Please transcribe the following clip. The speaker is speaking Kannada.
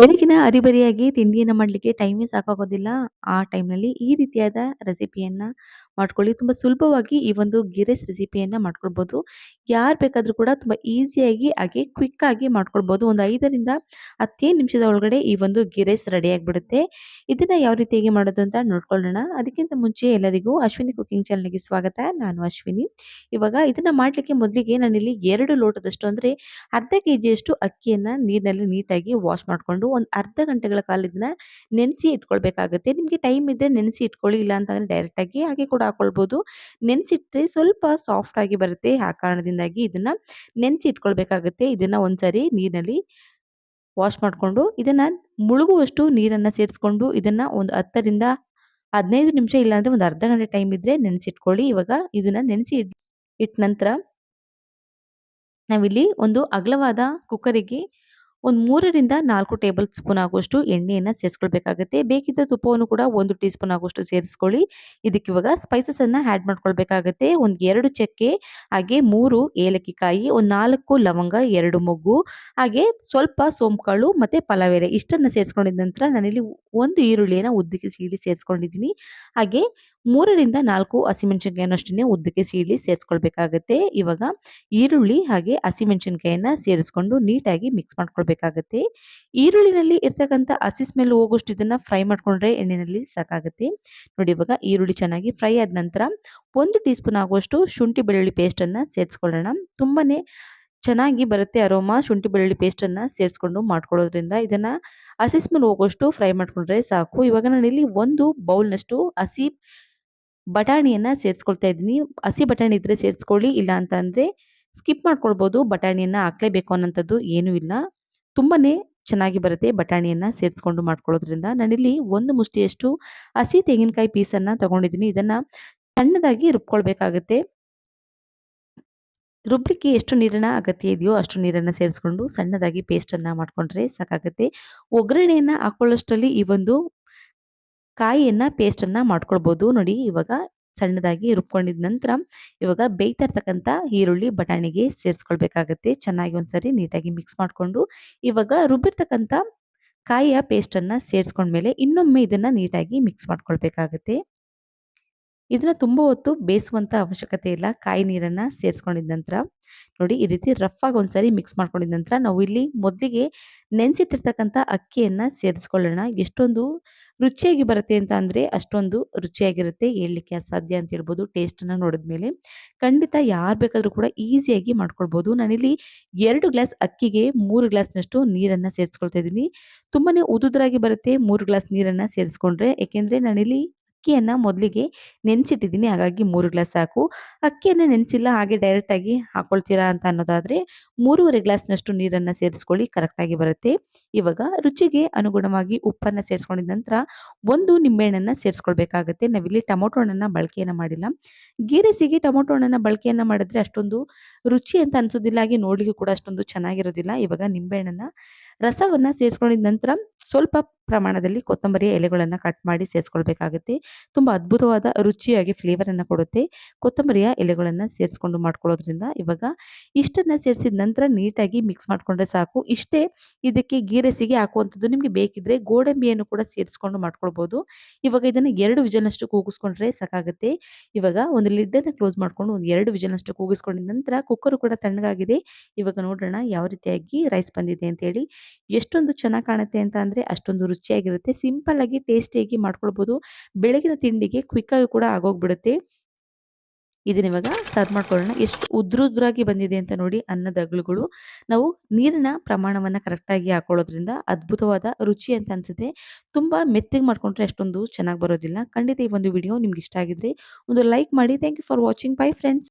ಬೆಳಗಿನ ಅರಿಬರಿಯಾಗಿ ತಿಂಡಿಯನ್ನ ಮಾಡ್ಲಿಕ್ಕೆ ಟೈಮೇ ಸಾಕಾಗೋದಿಲ್ಲ. ಆ ಟೈಮ್‌ನಲ್ಲಿ ಈ ರೀತಿಯಾದ ರೆಸಿಪಿಯನ್ನ ಮಾಡ್ಕೊಳ್ಳಿ. ತುಂಬಾ ಸುಲಭವಾಗಿ ಈ ಒಂದು ಗೀ ರೈಸ್ ರೆಸಿಪಿಯನ್ನ ಮಾಡ್ಕೊಳ್ಬೋದು. ಯಾರು ಬೇಕಾದ್ರೂ ಕೂಡ ತುಂಬಾ ಈಸಿಯಾಗಿ ಹಾಗೆ ಕ್ವಿಕ್ ಆಗಿ ಮಾಡ್ಕೊಳ್ಬೋದು. ಒಂದು 5ರಿಂದ 10 ನಿಮಿಷದ ಒಳಗಡೆ ಈ ಒಂದು ಗೀ ರೈಸ್ ರೆಡಿ ಆಗಿಬಿಡುತ್ತೆ. ಇದನ್ನ ಯಾವ ರೀತಿಯಾಗಿ ಮಾಡೋದು ಅಂತ ನೋಡ್ಕೊಳ್ಳೋಣ. ಅದಕ್ಕಿಂತ ಮುಂಚೆ ಎಲ್ಲರಿಗೂ ಅಶ್ವಿನಿ ಕುಕಿಂಗ್ ಚಾನಲ್‌ಗೆ ಸ್ವಾಗತ. ನಾನು ಅಶ್ವಿನಿ. ಇವಾಗ ಇದನ್ನ ಮಾಡ್ಲಿಕ್ಕೆ ಮೊದಲಿಗೆ ನಾನಿಲ್ಲಿ 2 ಲೋಟದಷ್ಟು ಅಂದ್ರೆ ಅರ್ಧ ಕೆಜಿಯಷ್ಟು ಅಕ್ಕಿಯನ್ನ ನೀರಿನಲ್ಲಿ ನೀಟಾಗಿ ವಾಶ್ ಮಾಡ್ಕೊಂಡು ಒಂದು ಅರ್ಧ ಗಂಟೆಗಳ ಕಾಲ ಇದನ್ನ ನೆನೆಸಿ ಇಟ್ಕೊಳ್ಬೇಕಾಗುತ್ತೆ. ನಿಮಗೆ ಟೈಮ್ ಇದ್ರೆ ನೆನೆಸಿ ಇಟ್ಕೊಳ್ಳಿ. ಇಲ್ಲ ಅಂತಂದ್ರೆ ಡೈರೆಕ್ಟ್ ಆಗಿ ಹಾಗೆ ಕೂಡ ಹಾಕೊಳ್ಬೋದು. ನೆನೆಸಿಟ್ರೆ ಸ್ವಲ್ಪ ಸಾಫ್ಟ್ ಆಗಿ ಬರುತ್ತೆ. ಆ ಕಾರಣದಿಂದಾಗಿ ಇದನ್ನ ನೆನೆಸಿ ಇಟ್ಕೊಳ್ಬೇಕಾಗುತ್ತೆ. ಇದನ್ನ ಒಂದ್ಸರಿ ನೀರಿನಲ್ಲಿ ವಾಶ್ ಮಾಡ್ಕೊಂಡು ಇದನ್ನ ಮುಳುಗುವಷ್ಟು ನೀರನ್ನ ಸೇರಿಸ್ಕೊಂಡು ಇದನ್ನ ಒಂದು 10ರಿಂದ 15 ನಿಮಿಷ ಇಲ್ಲಾಂದ್ರೆ ಒಂದು ಅರ್ಧ ಗಂಟೆ ಟೈಮ್ ಇದ್ರೆ ನೆನೆಸಿಟ್ಕೊಳ್ಳಿ. ಇವಾಗ ಇದನ್ನ ನೆನೆಸಿ ಇಟ್ಟ ನಂತರ ನಾವಿಲ್ಲಿ ಒಂದು ಅಗಲವಾದ ಕುಕ್ಕರಿಗೆ ಒಂದು 3ರಿಂದ 4 ಟೇಬಲ್ ಸ್ಪೂನ್ ಆಗುವಷ್ಟು ಎಣ್ಣೆಯನ್ನ ಸೇರಿಸ್ಕೊಳ್ಬೇಕಾಗುತ್ತೆ. ಬೇಕಿದ್ದರೆ ತುಪ್ಪವನ್ನು ಕೂಡ 1 ಟೀ ಸ್ಪೂನ್ ಆಗುವಷ್ಟು ಸೇರಿಸ್ಕೊಳ್ಳಿ. ಇದಕ್ಕಿವಾಗ ಸ್ಪೈಸಸ್ ಅನ್ನ ಆಡ್ ಮಾಡ್ಕೊಳ್ಬೇಕಾಗುತ್ತೆ. ಒಂದು 2 ಚಕ್ಕೆ, ಹಾಗೆ 3 ಏಲಕ್ಕಿ ಕಾಯಿ, ಒಂದು 4 ಲವಂಗ, 2 ಮೊಗ್ಗು, ಹಾಗೆ ಸ್ವಲ್ಪ ಸೋಂಪು ಕಾಳು ಮತ್ತೆ ಪಲಾವ್ ಎಲೆ ಇಷ್ಟನ್ನ ಸೇರಿಸ್ಕೊಂಡಿದ ನಂತರ ನಾನಿಲ್ಲಿ ಒಂದು ಈರುಳ್ಳಿಯನ್ನ ಉದ್ದಕ್ಕೆ ಸೀಳಿ ಸೇರಿಸ್ಕೊಂಡಿದ್ದೀನಿ. ಹಾಗೆ 3ರಿಂದ 4 ಹಸಿಮೆಣಸಿನಕಾಯಿಯನ್ನು ಅಷ್ಟನ್ನೇ ಉದ್ದಕ್ಕೆ ಸೀಳಿ ಸೇರಿಸ್ಕೊಳ್ಬೇಕಾಗುತ್ತೆ. ಇವಾಗ ಈರುಳ್ಳಿ ಹಾಗೆ ಹಸಿಮೆಣಸಿನಕಾಯಿಯನ್ನ ಸೇರಿಸ್ಕೊಂಡು ನೀಟಾಗಿ ಮಿಕ್ಸ್ ಮಾಡ್ಕೊಳ್ಬೇಕಾಗತ್ತೆ. ಈರುಳ್ಳಿನಲ್ಲಿ ಇರ್ತಕ್ಕಂಥ ಹಸಿ ಸ್ಮೆಲ್ ಹೋಗೋಷ್ಟು ಇದನ್ನ ಫ್ರೈ ಮಾಡ್ಕೊಂಡ್ರೆ ಎಣ್ಣೆಯಲ್ಲಿ ಸಾಕಾಗುತ್ತೆ. ನೋಡಿ ಇವಾಗ ಈರುಳ್ಳಿ ಚೆನ್ನಾಗಿ ಫ್ರೈ ಆದ ನಂತರ 1 ಟೀ ಸ್ಪೂನ್ ಆಗುವಷ್ಟು ಶುಂಠಿ ಬೆಳ್ಳುಳ್ಳಿ ಪೇಸ್ಟ್ ಅನ್ನ ಸೇರಿಸ್ಕೊಳ್ಳೋಣ. ತುಂಬಾನೇ ಚೆನ್ನಾಗಿ ಬರುತ್ತೆ ಅರೋಮಾ ಶುಂಠಿ ಬೆಳ್ಳುಳ್ಳಿ ಪೇಸ್ಟ್ ಅನ್ನ ಸೇರಿಸ್ಕೊಂಡು ಮಾಡ್ಕೊಳ್ಳೋದ್ರಿಂದ ಇದನ್ನ ಹಸಿ ಸ್ಮೆಲ್ ಹೋಗೋಷ್ಟು ಫ್ರೈ ಮಾಡ್ಕೊಂಡ್ರೆ ಸಾಕು. ಇವಾಗ ನಾನಿಲ್ಲಿ ಒಂದು ಬೌಲ್ನಷ್ಟು ಹಸಿ ಬಟಾಣಿಯನ್ನ ಸೇರಿಸ್ಕೊಳ್ತಾ ಇದ್ದೀನಿ. ಹಸಿ ಬಟಾಣಿ ಇದ್ರೆ ಸೇರಿಸ್ಕೊಳ್ಳಿ. ಇಲ್ಲ ಅಂತ ಅಂದ್ರೆ ಸ್ಕಿಪ್ ಮಾಡ್ಕೊಳ್ಬೋದು. ಬಟಾಣಿಯನ್ನ ಹಾಕ್ಲೇಬೇಕು ಅನ್ನೋಂಥದ್ದು ಏನೂ ಇಲ್ಲ. ತುಂಬಾನೇ ಚೆನ್ನಾಗಿ ಬರುತ್ತೆ ಬಟಾಣಿಯನ್ನ ಸೇರಿಸ್ಕೊಂಡು ಮಾಡ್ಕೊಳ್ಳೋದ್ರಿಂದ. ನಾನಿಲ್ಲಿ ಒಂದು ಮುಷ್ಟಿಯಷ್ಟು ಹಸಿ ತೆಂಗಿನಕಾಯಿ ಪೀಸನ್ನ ತಗೊಂಡಿದ್ದೀನಿ. ಇದನ್ನ ಸಣ್ಣದಾಗಿ ರುಬ್ಕೊಳ್ಬೇಕಾಗುತ್ತೆ. ರುಬ್ಲಿಕ್ಕೆ ಎಷ್ಟು ನೀರಿನ ಅಗತ್ಯ ಇದೆಯೋ ಅಷ್ಟು ನೀರನ್ನ ಸೇರಿಸ್ಕೊಂಡು ಸಣ್ಣದಾಗಿ ಪೇಸ್ಟ್ ಅನ್ನ ಮಾಡ್ಕೊಂಡ್ರೆ ಸಾಕಾಗುತ್ತೆ. ಒಗ್ಗರಣೆಯನ್ನ ಹಾಕೊಳ್ಳೋಷ್ಟರಲ್ಲಿ ಈ ಒಂದು ಕಾಯಿಯನ್ನ ಪೇಸ್ಟ್ ಅನ್ನ ಮಾಡ್ಕೊಳ್ಬೋದು. ನೋಡಿ ಇವಾಗ ಸಣ್ಣದಾಗಿ ರುಬ್ಕೊಂಡಿದ ನಂತರ ಇವಾಗ ಬೇಯ್ತಾ ಇರ್ತಕ್ಕಂಥ ಈರುಳ್ಳಿ ಬಟಾಣಿಗೆ ಸೇರಿಸ್ಕೊಳ್ಬೇಕಾಗತ್ತೆ. ಚೆನ್ನಾಗಿ ಒಂದ್ಸರಿ ನೀಟಾಗಿ ಮಿಕ್ಸ್ ಮಾಡ್ಕೊಂಡು ಇವಾಗ ರುಬ್ಬಿರ್ತಕ್ಕಂಥ ಕಾಯಿಯ ಪೇಸ್ಟ್ ಅನ್ನ ಸೇರಿಸ್ಕೊಂಡ್ಮೇಲೆ ಇನ್ನೊಮ್ಮೆ ಇದನ್ನ ನೀಟಾಗಿ ಮಿಕ್ಸ್ ಮಾಡ್ಕೊಳ್ಬೇಕಾಗತ್ತೆ. ಇದನ್ನ ತುಂಬಾ ಹೊತ್ತು ಬೇಯಿಸುವಂತ ಅವಶ್ಯಕತೆ ಇಲ್ಲ. ಕಾಯಿ ನೀರನ್ನ ಸೇರಿಸ್ಕೊಂಡಿದ ನಂತರ ನೋಡಿ ಈ ರೀತಿ ರಫ್ ಆಗಿ ಒಂದ್ಸರಿ ಮಿಕ್ಸ್ ಮಾಡ್ಕೊಂಡಿದ ನಂತರ ನಾವು ಇಲ್ಲಿ ಮೊದಲಿಗೆ ನೆನೆಸಿಟ್ಟಿರ್ತಕ್ಕಂಥ ಅಕ್ಕಿಯನ್ನ ಸೇರಿಸ್ಕೊಳ್ಳೋಣ. ಎಷ್ಟೊಂದು ರುಚಿಯಾಗಿ ಬರುತ್ತೆ ಅಂತ ಅಂದ್ರೆ ಅಷ್ಟೊಂದು ರುಚಿಯಾಗಿರುತ್ತೆ. ಹೇಳಲಿಕ್ಕೆ ಅಸಾಧ್ಯ ಅಂತ ಹೇಳ್ಬೋದು. ಟೇಸ್ಟ್ ಅನ್ನ ನೋಡಿದ್ಮೇಲೆ ಖಂಡಿತ ಯಾರು ಬೇಕಾದ್ರೂ ಕೂಡ ಈಸಿಯಾಗಿ ಮಾಡ್ಕೊಳ್ಬೋದು. ನಾನಿಲ್ಲಿ 2 ಗ್ಲಾಸ್ ಅಕ್ಕಿಗೆ 3 ಗ್ಲಾಸ್ನಷ್ಟು ನೀರನ್ನ ಸೇರಿಸ್ಕೊಳ್ತಾ ಇದ್ದೀನಿ. ತುಂಬಾನೇ ಉದುದ್ರಾಗಿ ಬರುತ್ತೆ 3 ಗ್ಲಾಸ್ ನೀರನ್ನ ಸೇರಿಸ್ಕೊಂಡ್ರೆ. ಯಾಕೆಂದ್ರೆ ನಾನಿಲ್ಲಿ ಅಕ್ಕಿಯನ್ನ ಮೊದಲಿಗೆ ನೆನೆಸಿಟ್ಟಿದ್ದೀನಿ. ಹಾಗಾಗಿ 3 ಗ್ಲಾಸ್ ಸಾಕು. ಅಕ್ಕಿಯನ್ನ ನೆನೆಸಿಲ್ಲ ಹಾಗೆ ಡೈರೆಕ್ಟ್ ಆಗಿ ಹಾಕೊಳ್ತೀರಾ ಅಂತ ಅನ್ನೋದಾದ್ರೆ 3 ಗ್ಲಾಸ್ನಷ್ಟು ನೀರನ್ನ ಸೇರಿಸ್ಕೊಳ್ಳಿ. ಕರೆಕ್ಟ್ ಆಗಿ ಬರುತ್ತೆ. ಇವಾಗ ರುಚಿಗೆ ಅನುಗುಣವಾಗಿ ಉಪ್ಪನ್ನ ಸೇರಿಸ್ಕೊಂಡಿದ ನಂತರ 1 ನಿಂಬೆಹಣ್ಣನ್ನ ಸೇರಿಸ್ಕೊಳ್ಬೇಕಾಗತ್ತೆ. ನಾವಿಲ್ಲಿ ಟೊಮೊಟೊ ಹಣ್ಣನ್ನ ಬಳಕೆಯನ್ನ ಮಾಡಿಲ್ಲ. ಗೀ ರೈಸಿಗೆ ಟೊಮೊಟೊ ಹಣ್ಣನ್ನ ಬಳಕೆಯನ್ನ ಮಾಡಿದ್ರೆ ಅಷ್ಟೊಂದು ರುಚಿ ಅಂತ ಅನ್ಸೋದಿಲ್ಲ. ಹಾಗೆ ನೋಡ್ಲಿಕ್ಕೂ ಕೂಡ ಅಷ್ಟೊಂದು ಚೆನ್ನಾಗಿರೋದಿಲ್ಲ. ಇವಾಗ ನಿಂಬೆಹಣ್ಣನ್ನ ರಸವನ್ನ ಸೇರಿಸ್ಕೊಂಡಿದ ನಂತರ ಸ್ವಲ್ಪ ಪ್ರಮಾಣದಲ್ಲಿ ಕೊತ್ತಂಬರಿಯ ಎಲೆಗಳನ್ನ ಕಟ್ ಮಾಡಿ ಸೇರಿಸ್ಕೊಳ್ಬೇಕಾಗುತ್ತೆ. ತುಂಬಾ ಅದ್ಭುತವಾದ ರುಚಿಯಾಗಿ ಫ್ಲೇವರ್ ಅನ್ನ ಕೊಡುತ್ತೆ. ಕೊತ್ತಂಬರಿಯ ಎಲೆಗಳನ್ನ ಸೇರಿಸ್ಕೊಂಡು ಮಾಡ್ಕೊಳ್ಳೋದ್ರಿಂದ ಇವಾಗ ಇಷ್ಟನ್ನ ಸೇರಿಸಿದ ನಂತರ ನೀಟಾಗಿ ಮಿಕ್ಸ್ ಮಾಡ್ಕೊಂಡ್ರೆ ಸಾಕು. ಇಷ್ಟೇ ಇದಕ್ಕೆ ಗೀ ರೈಸಿಗೆ ಹಾಕುವಂಥದ್ದು. ನಿಮಗೆ ಬೇಕಿದ್ರೆ ಗೋಡಂಬಿಯನ್ನು ಕೂಡ ಸೇರಿಸ್ಕೊಂಡು ಮಾಡ್ಕೊಳ್ಬೋದು. ಇವಾಗ ಇದನ್ನ 2 ವಿಜಲ್‌ನಷ್ಟು ಕೂಗಿಸ್ಕೊಂಡ್ರೆ ಸಾಕಾಗುತ್ತೆ. ಇವಾಗ ಒಂದು ಲಿಡ್ ಅನ್ನ ಕ್ಲೋಸ್ ಮಾಡ್ಕೊಂಡು ಒಂದು 2 ವಿಜಲ್‌ನಷ್ಟು ಕೂಗಿಸ್ಕೊಂಡಿದ ನಂತರ ಕುಕ್ಕರ್ ಕೂಡ ತಣ್ಣಗಾಗಿದೆ. ಇವಾಗ ನೋಡೋಣ ಯಾವ ರೀತಿಯಾಗಿ ರೈಸ್ ಬಂದಿದೆ ಅಂತ ಹೇಳಿ. ಎಷ್ಟೊಂದು ಚೆನ್ನಾಗಿ ಕಾಣುತ್ತೆ ಅಂತ ಅಂದ್ರೆ ಅಷ್ಟೊಂದು ರುಚಿಯಾಗಿರುತ್ತೆ. ಸಿಂಪಲ್ ಆಗಿ ಟೇಸ್ಟಿಯಾಗಿ ಮಾಡ್ಕೊಳ್ಬೋದು. ಬೆಳಗಿನ ತಿಂಡಿಗೆ ಕ್ವಿಕ್ ಆಗಿ ಕೂಡ ಆಗೋಗ್ಬಿಡುತ್ತೆ. ಇದನ್ನ ಇವಾಗ ಸರ್ವ್ ಮಾಡ್ಕೊಳ್ಳೋಣ. ಎಷ್ಟು ಉದ್ರುದ್ರಾಗಿ ಬಂದಿದೆ ಅಂತ ನೋಡಿ ಅನ್ನದ ಅಗಲುಗಳು. ನಾವು ನೀರಿನ ಪ್ರಮಾಣವನ್ನ ಕರೆಕ್ಟಾಗಿ ಹಾಕೊಳ್ಳೋದ್ರಿಂದ ಅದ್ಭುತವಾದ ರುಚಿ ಅಂತ ಅನ್ಸುತ್ತೆ. ತುಂಬಾ ಮೆತ್ತಗೆ ಮಾಡ್ಕೊಂಡ್ರೆ ಅಷ್ಟೊಂದು ಚೆನ್ನಾಗಿ ಬರೋದಿಲ್ಲ. ಖಂಡಿತ ಈ ಒಂದು ವಿಡಿಯೋ ನಿಮ್ಗೆ ಇಷ್ಟ ಆಗಿದ್ರೆ ಒಂದು ಲೈಕ್ ಮಾಡಿ. Thank you for watching. Bye friends.